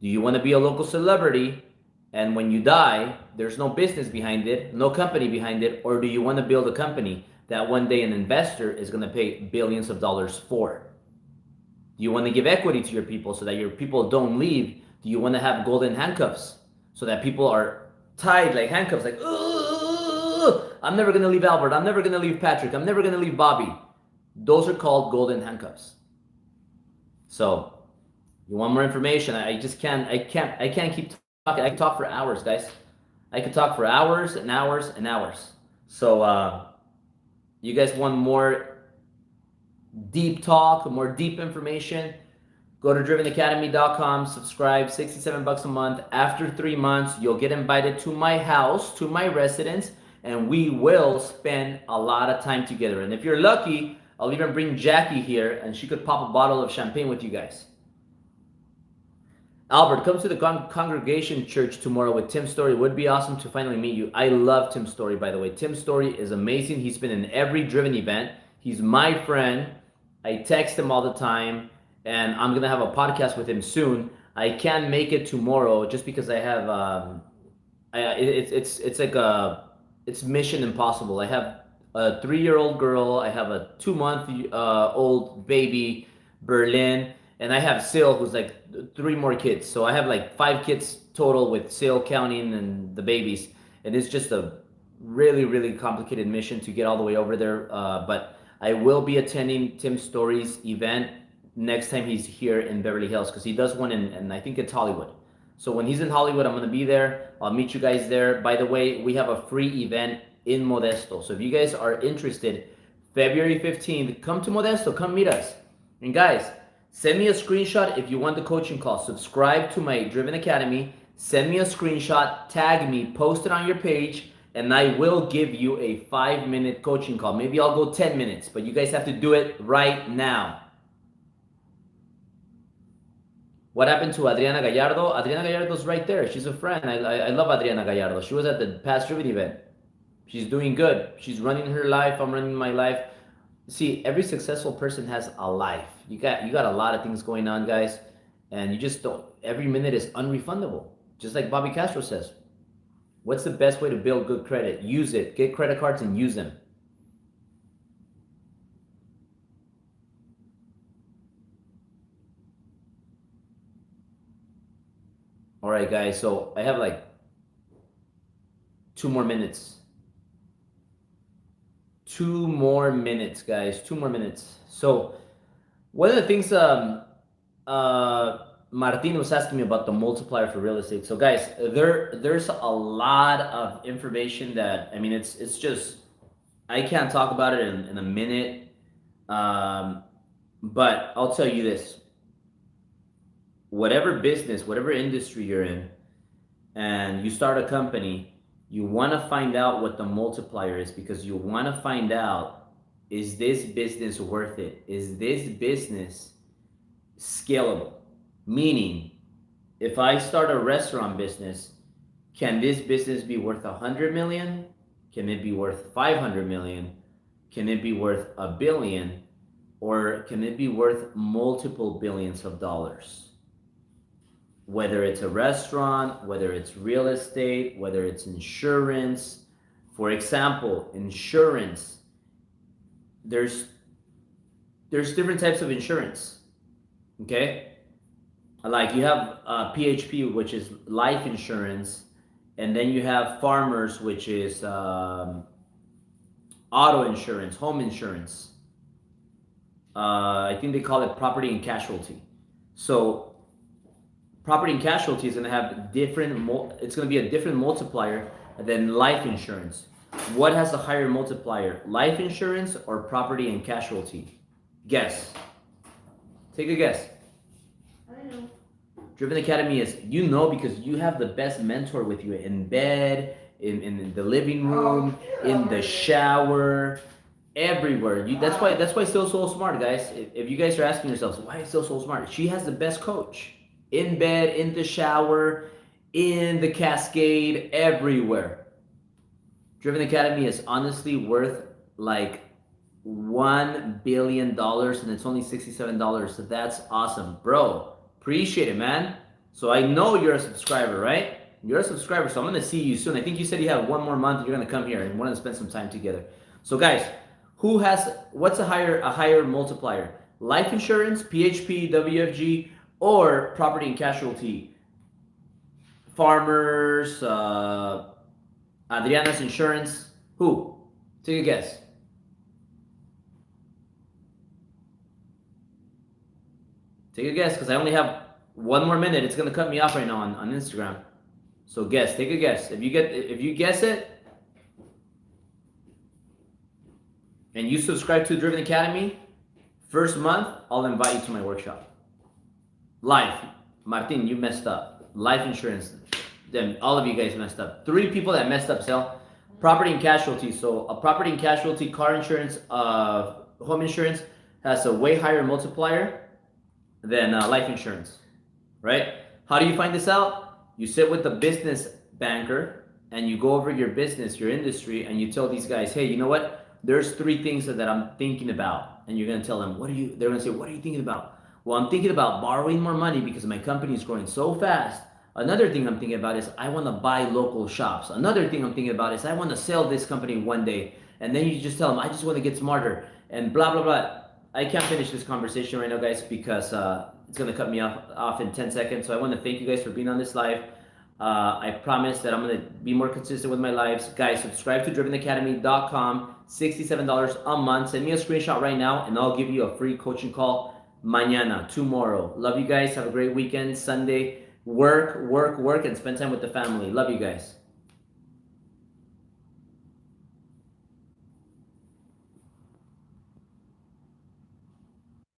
Do you want to be a local celebrity? And when you die, there's no business behind it, no company behind it, or do you want to build a company that one day an investor is going to pay billions of dollars for? Do you want to give equity to your people so that your people don't leave? Do you want to have golden handcuffs so that people are tied like handcuffs, like, I'm never going to leave Albert, I'm never going to leave Patrick, I'm never going to leave Bobby? Those are called golden handcuffs. So, you want more information? I can't keep talking. I can talk for hours, guys. I could talk for hours and hours and hours. So you guys want more deep talk, more deep information? Go to drivenacademy.com, subscribe, 67 bucks a month. After 3 months, you'll get invited to my house, to my residence, and we will spend a lot of time together. And if you're lucky, I'll even bring Jackie here and she could pop a bottle of champagne with you guys. Albert, come to the congregation church tomorrow with Tim Story. It would be awesome to finally meet you. I love Tim Story, by the way. Tim Story is amazing. He's been in every Driven event. He's my friend. I text him all the time, and I'm gonna have a podcast with him soon. I can't make it tomorrow just because I have it's mission impossible. I have a 3-year-old girl. I have a 2-month old baby, Berlin. And I have Sil, who's like 3 more kids. So I have like 5 kids total with Sil counting and the babies. And it's just a really, really complicated mission to get all the way over there. But I will be attending Tim Story's event next time he's here in Beverly Hills, because he does one in I think it's Hollywood. So when he's in Hollywood, I'm going to be there. I'll meet you guys there. By the way, we have a free event in Modesto. So if you guys are interested, February 15th, come to Modesto. Come meet us. And guys, send me a screenshot if you want the coaching call. Subscribe to my Driven Academy. Send me a screenshot, tag me, post it on your page, and I will give you a 5-minute coaching call. Maybe I'll go 10 minutes, but you guys have to do it right now. What happened to Adriana Gallardo? Adriana Gallardo's right there. She's a friend. I love Adriana Gallardo. She was at the past Driven event. She's doing good. She's running her life. I'm running my life. See, every successful person has a life. You got a lot of things going on, guys, and you just don't. Every minute is unrefundable. Just like Bobby Castro says. What's the best way to build good credit? Use it. Get credit cards and use them. All right, guys. So I have like 2 more minutes. 2 more minutes, guys. 2 more minutes. So one of the things Martin was asking me about the multiplier for real estate. So guys, there's a lot of information that, I mean, it's just, I can't talk about it in a minute. But I'll tell you this. Whatever business, whatever industry you're in, and you start a company, you want to find out what the multiplier is, because you want to find out, is this business worth it? Is this business scalable? Meaning, if I start a restaurant business, can this business be worth 100 million? Can it be worth 500 million? Can it be worth $1 billion? Or can it be worth multiple billions of dollars? Whether it's a restaurant, whether it's real estate, whether it's insurance. For example, insurance, there's different types of insurance, okay? Like you have PHP, which is life insurance, and then you have Farmers, which is auto insurance, home insurance. I think they call it property and casualty. So property and casualty is going to have it's going to be a different multiplier than life insurance. What has a higher multiplier, life insurance or property and casualty? Guess. Take a guess. I know. Driven Academy is, because you have the best mentor with you in bed, in the living room, in the shower, everywhere. That's why Still So Smart, guys. If you guys are asking yourselves, why is Still So Smart? She has the best coach. In bed, in the shower, in the Cascade, everywhere. Driven Academy is honestly worth like $1 billion, and it's only $67. So that's awesome, bro. Appreciate it, man. So I know you're a subscriber, right? You're a subscriber, so I'm gonna see you soon. I think you said you have 1 more month. You're gonna come here and want to spend some time together. So guys, what's a higher multiplier? Life insurance, PHP, WFG, or property and casualty? Farmers, Adriana's insurance. Who? Take a guess. Take a guess, because I only have 1 more minute. It's gonna cut me off right now on Instagram. So guess. Take a guess. If you guess it, and you subscribe to Driven Academy, first month, I'll invite you to my workshop. Life. Martin, you messed up. Life insurance. Then all of you guys messed up. Three people that messed up, Sal. Property and casualty. So a property and casualty, car insurance, home insurance has a way higher multiplier than life insurance, right? How do you find this out? You sit with the business banker and you go over your business, your industry, and you tell these guys, hey, you know what? There's three things that I'm thinking about. And you're gonna tell them, they're gonna say, what are you thinking about? Well, I'm thinking about borrowing more money because my company is growing so fast. Another thing I'm thinking about is I want to buy local shops. Another thing I'm thinking about is I want to sell this company one day. And then you just tell them, I just want to get smarter and blah, blah, blah. I can't finish this conversation right now, guys, because it's going to cut me off in 10 seconds. So I want to thank you guys for being on this live. I promise that I'm going to be more consistent with my lives. Guys, subscribe to drivenacademy.com, $67 a month. Send me a screenshot right now, and I'll give you a free coaching call mañana, tomorrow. Love you guys. Have a great weekend. Sunday, work, and spend time with the family. Love you guys.